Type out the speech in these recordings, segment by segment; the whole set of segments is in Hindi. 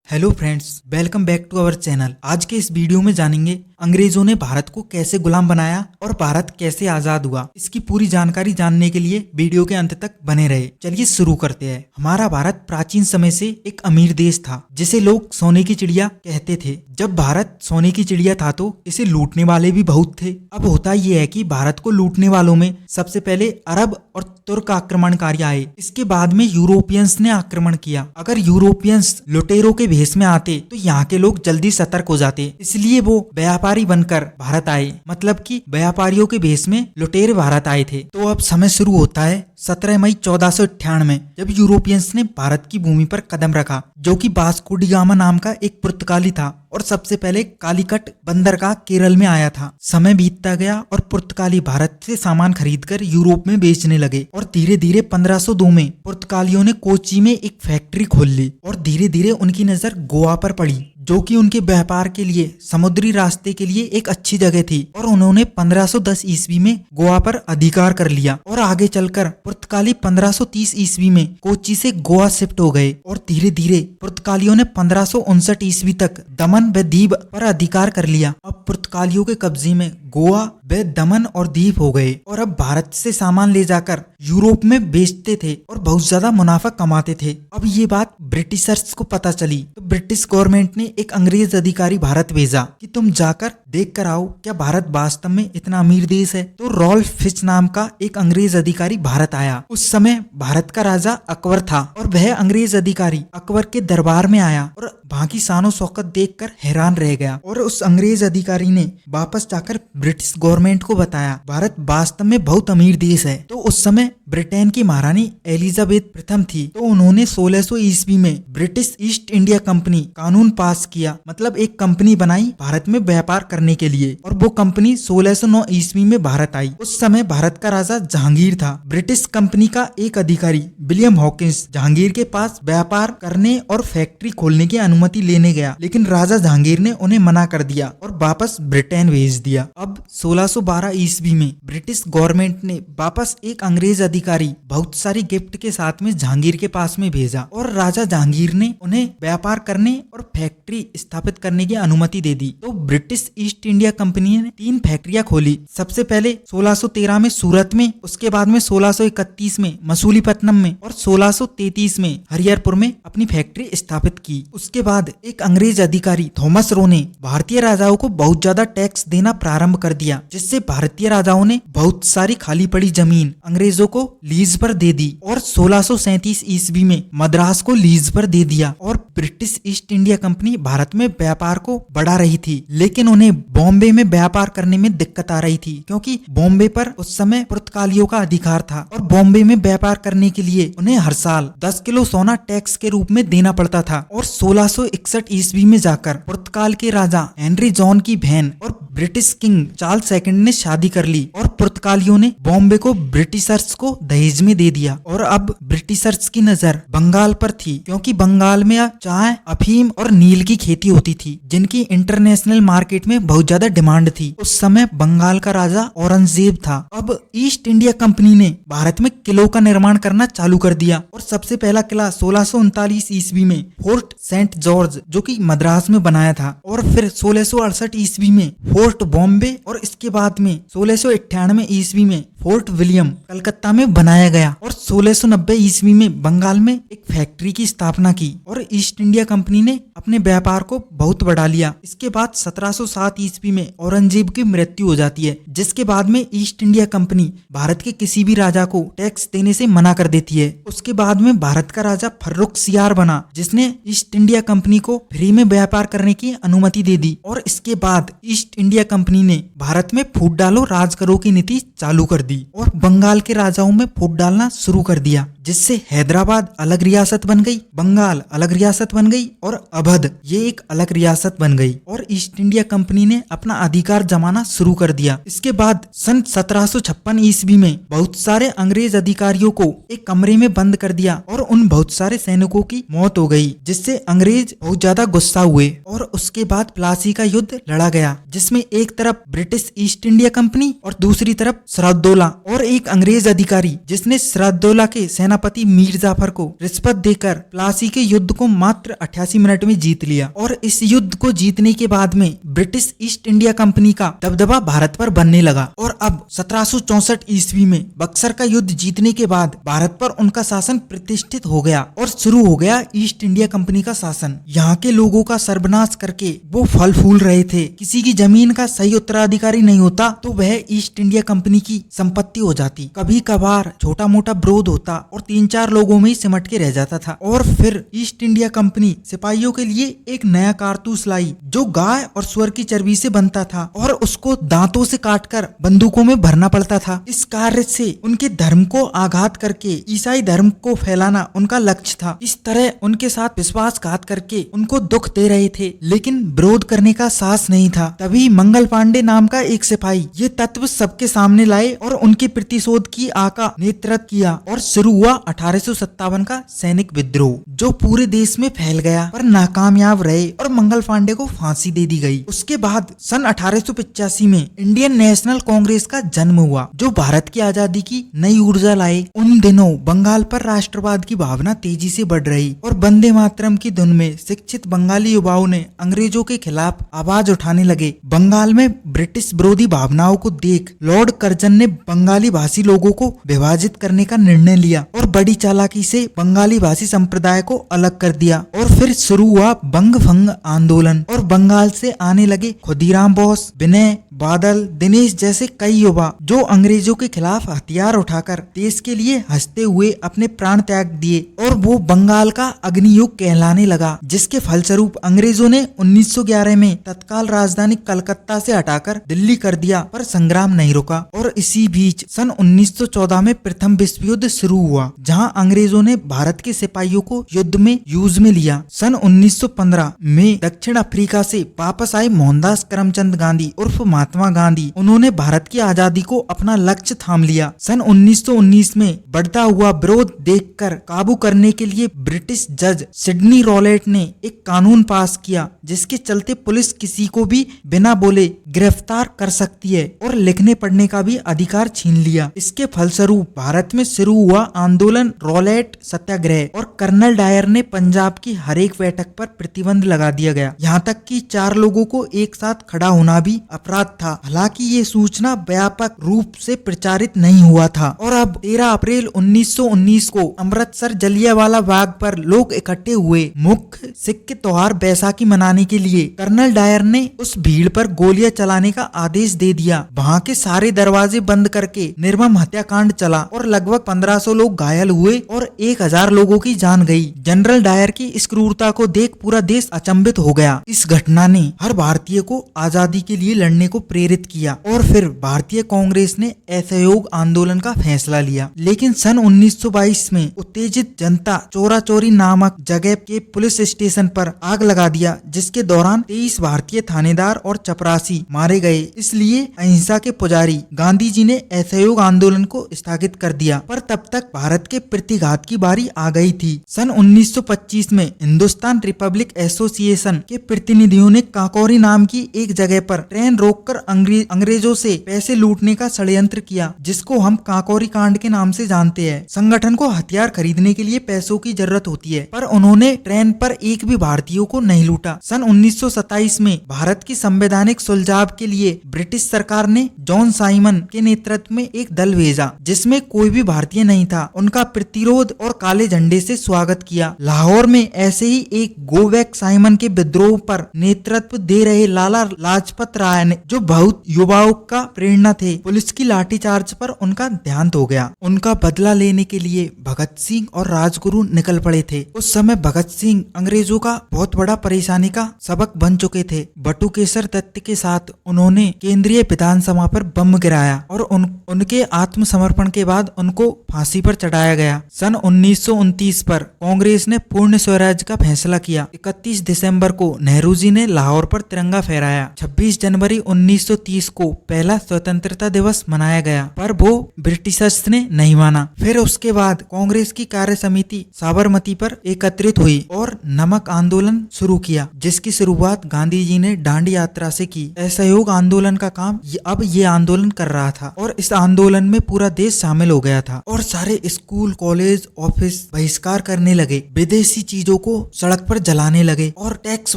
Hello friends, welcome back to our channel. आज के इस वीडियो में जानेंगे अंग्रेजों ने भारत को कैसे गुलाम बनाया और भारत कैसे आजाद हुआ। इसकी पूरी जानकारी जानने के लिए वीडियो के अंत तक बने रहे। चलिए शुरू करते हैं। हमारा भारत प्राचीन समय से एक अमीर देश था जिसे लोग सोने की चिड़िया कहते थे। जब भारत सोने की चिड़िया था तो इसे लूटने वाले भी बहुत थे। अब होता यह है कि भारत को लूटने वालों में सबसे पहले अरब और तुर्क आक्रमणकारी आए। इसके बाद में यूरोपियंस ने आक्रमण किया। अगर यूरोपियंस लुटेरों के भेष में आते तो यहाँ के लोग जल्दी सतर्क हो जाते, इसलिए वो व्यापारी बनकर भारत आए। मतलब कि व्यापारियों के भेष में लुटेरे भारत आए थे। तो अब समय शुरू होता है 17 मई 1498, जब यूरोपियंस ने भारत की भूमि पर कदम रखा, जो कि वास्को डी गामा नाम का एक पुर्तगाली था और सबसे पहले कालीकट बंदरगाह केरल में आया था। समय बीतता गया और पुर्तगाली भारत से सामान खरीदकर यूरोप में बेचने लगे और धीरे धीरे 1502 में पुर्तगालियों ने कोची में एक फैक्ट्री खोल ली और धीरे धीरे उनकी नजर गोवा पर पड़ी, जो कि उनके व्यापार के लिए समुद्री रास्ते के लिए एक अच्छी जगह थी। और उन्होंने 1510 ईस्वी में गोवा पर अधिकार कर लिया और आगे चलकर पुर्तगाली 1530 ईस्वी में कोची से गोवा शिफ्ट हो गए और धीरे धीरे पुर्तगालियों ने 1559 ईस्वी तक दमन व दीव पर अधिकार कर लिया। अब पुर्तगालियों के कब्जे में गोवा व दमन और दीव हो गए और अब भारत से सामान ले जाकर यूरोप में बेचते थे और बहुत ज्यादा मुनाफा कमाते थे। अब ये बात ब्रिटिशर्स को पता चली तो ब्रिटिश गवर्नमेंट ने एक अंग्रेज अधिकारी भारत भेजा कि तुम जाकर देख कर आओ क्या भारत वास्तव में इतना अमीर देश है। तो रॉल्फ फिच नाम का एक अंग्रेज अधिकारी भारत आया। उस समय भारत का राजा अकबर था और वह अंग्रेज अधिकारी अकबर के दरबार में आया और वहाँ की शानो शौकत देखकर हैरान रह गया। और उस अंग्रेज अधिकारी ने वापस जाकर ब्रिटिश गवर्नमेंट को बताया भारत वास्तव में बहुत अमीर देश है। तो उस समय ब्रिटेन की महारानी एलिजाबेथ प्रथम थी, तो उन्होंने 1600 ईस्वी में ब्रिटिश ईस्ट इंडिया कंपनी कानून पास किया। मतलब एक कंपनी बनाई भारत में व्यापार करने के लिए और वो कंपनी 1609 ईस्वी में भारत आई। उस समय भारत का राजा जहांगीर था। ब्रिटिश कंपनी का एक अधिकारी विलियम हॉकिंस जहांगीर के पास व्यापार करने और फैक्ट्री खोलने की अनुमति लेने गया, लेकिन राजा जहांगीर ने उन्हें मना कर दिया और वापस ब्रिटेन भेज दिया। अब 1612 ईस्वी में ब्रिटिश गवर्नमेंट ने वापस एक अंग्रेज अधिकारी बहुत सारी गिफ्ट के साथ में जहांगीर के पास में भेजा और राजा जहांगीर ने उन्हें व्यापार करने और फैक्ट्री स्थापित करने की अनुमति दे दी। तो ब्रिटिश ईस्ट इंडिया कंपनी ने 3 फैक्ट्रियां खोली। सबसे पहले 1613 में सूरत में, उसके बाद में 1631 में मसूलीपट्टनम में और 1633 में हरिहरपुर में अपनी फैक्ट्री स्थापित की। उसके बाद एक अंग्रेज अधिकारी थॉमस रो ने भारतीय राजाओं को बहुत ज्यादा टैक्स देना प्रारंभ कर दिया, जिससे भारतीय राजाओं ने बहुत सारी खाली पड़ी जमीन अंग्रेजों को लीज पर दे दी और 1637 ईस्वी में मद्रास को लीज पर दे दिया। और British east India company Bharat में व्यापार को बढ़ा रही थी, लेकिन उन्हें बॉम्बे में व्यापार करने में दिक्कत आ रही थी, क्योंकि बॉम्बे पर उस समय पुर्तगालियों का अधिकार था और बॉम्बे में व्यापार करने के लिए उन्हें हर साल 10 किलो सोना टैक्स के रूप में देना पड़ता था। और 1661 ईस्वी में जाकर पुर्तगाल के राजा हेनरी जॉन की बहन और ब्रिटिश किंग चार्ल्स सेकंड ने शादी कर ली और पुर्तगालियों ने बॉम्बे को ब्रिटिशर्स को दहेज में दे दिया। और अब ब्रिटिशर्स की नजर बंगाल पर थी, क्योंकि बंगाल में चाय, अफीम और नील की खेती होती थी, जिनकी इंटरनेशनल मार्केट में बहुत ज्यादा डिमांड थी। उस समय बंगाल का राजा औरंगजेब था। अब ईस्ट इंडिया कंपनी ने भारत में किलों का निर्माण करना चालू कर दिया और सबसे पहला किला 1639 ईस्वी में फोर्ट सेंट जॉर्ज, जो कि मद्रास में बनाया था, और फिर 1668 ईस्वी में फोर्ट बॉम्बे और इसके बाद में 1698 ईस्वी में फोर्ट विलियम कलकत्ता में बनाया गया। और 1690 ईस्वी में बंगाल में एक फैक्ट्री की स्थापना की और ईस्ट इंडिया कंपनी ने अपने व्यापार को बहुत बढ़ा लिया। इसके बाद 1707 ईस्वी में औरंगजेब की मृत्यु हो जाती है, जिसके बाद में ईस्ट इंडिया कंपनी भारत के किसी भी राजा को टैक्स देने से मना कर देती है। उसके बाद में भारत का राजा फर्रुखसियार बना, जिसने ईस्ट इंडिया कंपनी को फ्री में व्यापार करने की अनुमति दे दी। और इसके बाद ईस्ट इंडिया कंपनी ने भारत में फूट डालो राज करो की नीति चालू कर दी और बंगाल के राजाओं में फूट डालना शुरू कर दिया, जिससे हैदराबाद अलग रियासत बन गई, बंगाल अलग रियासत बन गई और अवध ये एक अलग रियासत बन गई। और ईस्ट इंडिया कंपनी ने अपना अधिकार जमाना शुरू कर दिया। इसके बाद सन 1756 ईस्वी में बहुत सारे अंग्रेज अधिकारियों को एक कमरे में बंद कर दिया और उन बहुत सारे सैनिकों की मौत हो गई, जिससे अंग्रेज बहुत ज्यादा गुस्सा हुए और उसके बाद प्लासी का युद्ध लड़ा गया, जिसमें एक तरफ ब्रिटिश ईस्ट इंडिया कंपनी और दूसरी तरफ सिराजुद्दौला और एक अंग्रेज अधिकारी जिसने सिराजुद्दौला के सेनापति मीर जाफर को रिश्वत देकर प्लासी के युद्ध को मात्र 88 मिनट में जीत लिया। और इस युद्ध को जीतने के बाद में ब्रिटिश ईस्ट इंडिया कंपनी का दबदबा भारत पर बनने लगा और अब 1764 ईस्वी में बक्सर का युद्ध जीतने के बाद भारत पर उनका शासन प्रतिष्ठित हो गया और शुरू हो गया ईस्ट इंडिया कंपनी का शासन। यहाँ के लोगों का सर्वनाश करके वो फल फूल रहे थे। किसी की जमीन का सही उत्तराधिकारी नहीं होता तो वह ईस्ट इंडिया कंपनी की संपत्ति हो जाती। कभी कभार छोटा मोटा विरोध होता और 3-4 लोगों में ही सिमट के रह जाता था। और फिर ईस्ट इंडिया कंपनी सिपाहियों के लिए एक नया कारतूस लाई जो गाय और सुअर की चर्बी से बनता था और उसको दांतों से काटकर बंदूकों में भरना पड़ता था। इस कार्य से उनके धर्म को आघात करके ईसाई धर्म को फैलाना उनका लक्ष्य था। इस तरह उनके साथ विश्वासघात करके उनको दुख दे रहे थे, लेकिन विरोध करने का साहस नहीं था। तभी मंगल पांडे नाम का एक सिपाही ये तत्व सबके सामने लाए और उनके प्रतिशोध की आका नेतृत्व किया और शुरू हुआ 1857 का सैनिक विद्रोह जो पूरे देश में फैल गया पर नाकामयाब रहे और मंगल पांडे को फांसी दे दी गई। उसके बाद सन 1885 में इंडियन नेशनल कांग्रेस का जन्म हुआ जो भारत की आजादी की नई ऊर्जा लाए। उन दिनों बंगाल पर राष्ट्रवाद की भावना तेजी से बढ़ रही और वंदे मातरम की धुन में शिक्षित बंगाली युवाओं ने अंग्रेजों के खिलाफ आवाज उठाने लगे। बंगाल में ब्रिटिश विरोधी भावनाओं को देख लॉर्ड कर्जन ने बंगाली भाषी लोगों को विभाजित करने का निर्णय लिया और बड़ी चालाकी से बंगाली भाषी संप्रदाय को अलग कर दिया। और फिर शुरू हुआ बंग भंग आंदोलन और बंगाल से आने लगे खुदीराम बोस, विनय बादल, दिनेश जैसे कई युवा जो अंग्रेजों के खिलाफ हथियार उठाकर देश के लिए हंसते हुए अपने प्राण त्याग दिए और वो बंगाल का अग्नियुग कहलाने लगा, जिसके फलस्वरूप अंग्रेजों ने 1911 में तत्काल राजधानी कलकत्ता से हटाकर दिल्ली कर दिया पर संग्राम नहीं रुका। और इसी बीच सन 1914 में प्रथम विश्व युद्ध शुरू हुआ जहां अंग्रेजों ने भारत के सिपाहियों को युद्ध में यूज में लिया। सन 1915 में दक्षिण अफ्रीका से वापस आए मोहनदास करमचंद गांधी उर्फ महात्मा गांधी, उन्होंने भारत की आजादी को अपना लक्ष्य थाम लिया। सन 1919 में बढ़ता हुआ विरोध देखकर काबू करने के लिए ब्रिटिश जज सिडनी रॉलेट ने एक कानून पास किया जिसके चलते पुलिस किसी को भी बिना बोले गिरफ्तार कर सकती है और लिखने पढ़ने का भी अधिकार छीन लिया। इसके फलस्वरूप भारत में शुरू हुआ आंदोलन रॉलेट सत्याग्रह और कर्नल डायर ने पंजाब की हर एक बैठक पर प्रतिबंध लगा दिया गया। यहाँ तक कि 4 लोगों को एक साथ खड़ा होना भी अपराध था। हालांकि ये सूचना व्यापक रूप से प्रचारित नहीं हुआ था। और अब 13 अप्रैल 1919 को अमृतसर जलियांवाला बाग पर लोग इकट्ठे हुए मुख्य सिख त्योहार बैसाखी मनाने के लिए। कर्नल डायर ने उस भीड़ पर गोलियां चलाने का आदेश दे दिया। वहां के सारे दरवाजे बंद करके निर्मम हत्याकांड चला और लगभग 1500 लोग घायल हुए और 1000 लोगों की जान गई। जनरल डायर की इस क्रूरता को देख पूरा देश अचंभित हो गया। इस घटना ने हर भारतीय को आजादी के लिए लड़ने को प्रेरित किया और फिर भारतीय कांग्रेस ने असहयोग आंदोलन का फैसला लिया। लेकिन सन 1922 में उत्तेजित जनता चोरा चोरी नामक जगह के पुलिस स्टेशन पर आग लगा दिया, जिसके दौरान 23 भारतीय थानेदार और चपरासी मारे गए। इसलिए अहिंसा के पुजारी गांधी जी ने असहयोग आंदोलन को स्थगित कर दिया। पर तब तक भारत के प्रतिघात की बारी आ गई थी। सन 1925 में हिंदुस्तान रिपब्लिक एसोसिएशन के प्रतिनिधियों ने काकोरी नाम की एक जगह पर ट्रेन रोककर अंग्रेजों से पैसे लूटने का षड्यंत्र किया, जिसको हम काकोरी कांड के नाम से जानते हैं। संगठन को हथियार खरीदने के लिए पैसों की जरूरत होती है, पर उन्होंने ट्रेन पर एक भी भारतीयों को नहीं लूटा। सन 1927 में भारत की संवैधानिक सुलझाव के लिए ब्रिटिश सरकार ने जॉन साइमन के नेतृत्व में एक दल भेजा, जिसमें कोई भी भारतीय नहीं था। उनका प्रतिरोध और काले झंडे से स्वागत किया। लाहौर में ऐसे ही एक गो बैक साइमन के विद्रोह पर नेतृत्व दे रहे लाला लाजपत राय ने, जो बहुत युवाओं का प्रेरणा थे, पुलिस की लाठीचार्ज पर उनका देहांत हो गया। उनका बदला लेने के लिए भगत सिंह और राजगुरु निकल पड़े थे। उस समय भगत सिंह अंग्रेजों का बहुत बड़ा परेशानी का सबक बन चुके थे। बटुकेश्वर दत्त के साथ उन्होंने केंद्रीय विधानसभा पर बम गिराया और उनके आत्मसमर्पण के बाद उनको फांसी पर चढ़ाया गया। सन 1929 पर कांग्रेस ने पूर्ण स्वराज का फैसला किया। 31 दिसंबर को नेहरू जी ने लाहौर पर तिरंगा फहराया। 26 जनवरी 1930 को पहला स्वतंत्रता दिवस मनाया गया, पर वो ब्रिटिशर्स ने नहीं माना। फिर उसके बाद कांग्रेस की कार्य समिति साबरमती पर एकत्रित हुई और नमक आंदोलन शुरू किया, जिसकी शुरुआत गांधी जी ने दांडी यात्रा से की। असहयोग आंदोलन का काम अब ये आंदोलन कर रहा था और इस आंदोलन में पूरा देश शामिल हो गया था और सारे स्कूल, कॉलेज, ऑफिस बहिष्कार करने लगे, विदेशी चीजों को सड़क पर जलाने लगे और टैक्स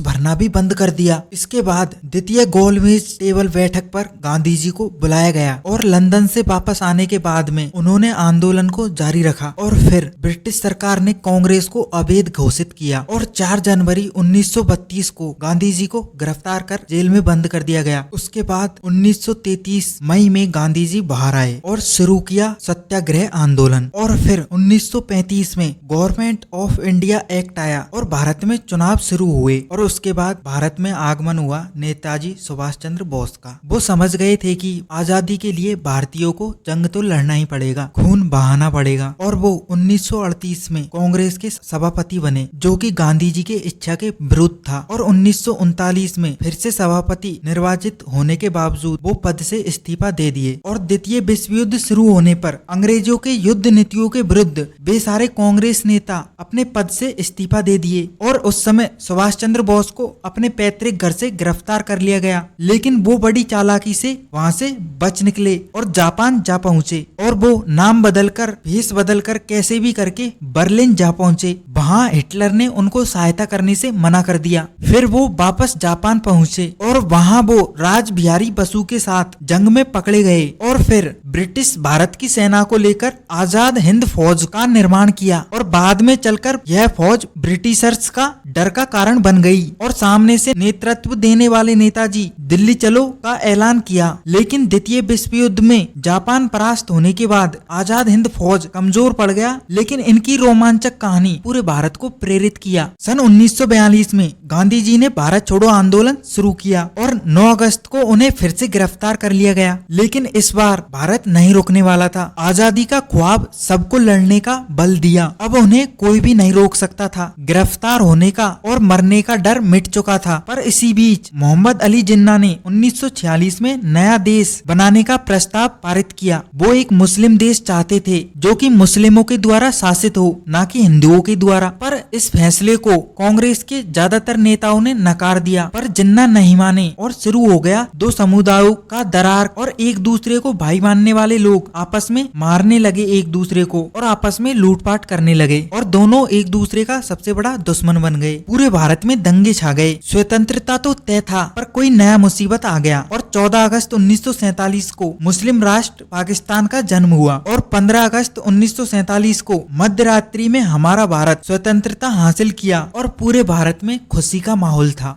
भरना भी बंद कर दिया। इसके बाद द्वितीय गोलमेज टेबल बैठक पर गांधी जी को बुलाया गया और लंदन से वापस आने के बाद में उन्होंने आंदोलन को जारी रखा और फिर ब्रिटिश सरकार ने कांग्रेस को अवैध घोषित किया और 4 जनवरी 1932 को गांधी जी को गिरफ्तार कर जेल में बंद कर दिया गया। उसके बाद 1933 मई में गांधी जी बाहर आए और शुरू किया सत्याग्रह आंदोलन और फिर 1935 में गवर्नमेंट ऑफ इंडिया एक्ट आया और भारत में चुनाव शुरू हुए और उसके बाद भारत में आगमन हुआ नेताजी सुभाष चंद्र बोस का। वो समझ गए थे कि आजादी के लिए भारतीयों को जंग तो लड़ना ही पड़ेगा, खून बहाना पड़ेगा और वो 1938 में कांग्रेस के सभापति बने, जो कि गांधी जी के इच्छा के विरुद्ध था और 1939 में फिर से सभापति निर्वाचित होने के बावजूद वो पद से इस्तीफा दे दिए और द्वितीय विश्व युद्ध शुरू होने पर अंग्रेजों के युद्ध नीतियों के विरुद्ध वे सारे कांग्रेस नेता अपने पद से इस्तीफा दे दिए और उस समय सुभाष चंद्र बोस को अपने पैतृक घर से गिरफ्तार कर लिया गया, लेकिन वो बड़ी चालाकी से वहां से बच निकले और जापान जा पहुंचे और वो नाम बदलकर, भेष बदलकर कैसे भी करके बर्लिन जा पहुंचे। वहां हिटलर ने उनको सहायता करने से मना कर दिया। फिर वो वापस जापान पहुंचे और वहां वो राज बिहारी बसु के साथ जंग में पकड़े गए और फिर ब्रिटिश भारत की सेना को लेकर आजाद हिंद फौज का निर्माण किया और बाद में चलकर यह फौज ब्रिटिशर्स का डर का कारण बन गई और सामने से नेतृत्व देने वाले नेताजी दिल्ली चलो का ऐलान किया। लेकिन द्वितीय विश्व युद्ध में जापान परास्त होने के बाद आजाद हिंद फौज कमजोर पड़ गया, लेकिन इनकी रोमांचक कहानी पूरे भारत को प्रेरित किया। सन 1942 में गांधी जी ने भारत छोड़ो आंदोलन शुरू किया और 9 अगस्त को उन्हें फिर से गिरफ्तार कर लिया गया, लेकिन इस बार भारत नहीं रुकने वाला था। आजादी का ख्वाब सबको लड़ने का बल दिया, अब उन्हें कोई भी नहीं रोक सकता था। गिरफ्तार होने का और मरने का डर मिट चुका था। पर इसी बीच मोहम्मद अली जिन्ना ने 1946 में नया देश बनाने का प्रस्ताव पारित किया। वो एक मुस्लिम देश चाहते थे जो कि मुस्लिमों के द्वारा शासित हो, ना कि हिंदुओं के द्वारा। पर इस फैसले को कांग्रेस के ज्यादातर नेताओं ने नकार दिया, पर जिन्ना नहीं माने और शुरू हो गया 2 समुदायों का दरार और एक दूसरे को भाई मानने वाले लोग आपस में मारने लगे एक दूसरे को और आपस में लूटपाट करने लगे और दोनों एक दूसरे का सबसे बड़ा दुश्मन बन गए। पूरे भारत में दंगे छा गए। स्वतंत्रता तो तय था, पर कोई नया मुसीबत आ गया और 14 अगस्त 1947 को मुस्लिम राष्ट्र पाकिस्तान का जन्म हुआ और 15 अगस्त 1947 को मध्य रात्रि में हमारा भारत स्वतंत्रता हासिल किया और पूरे भारत में खुशी का माहौल था।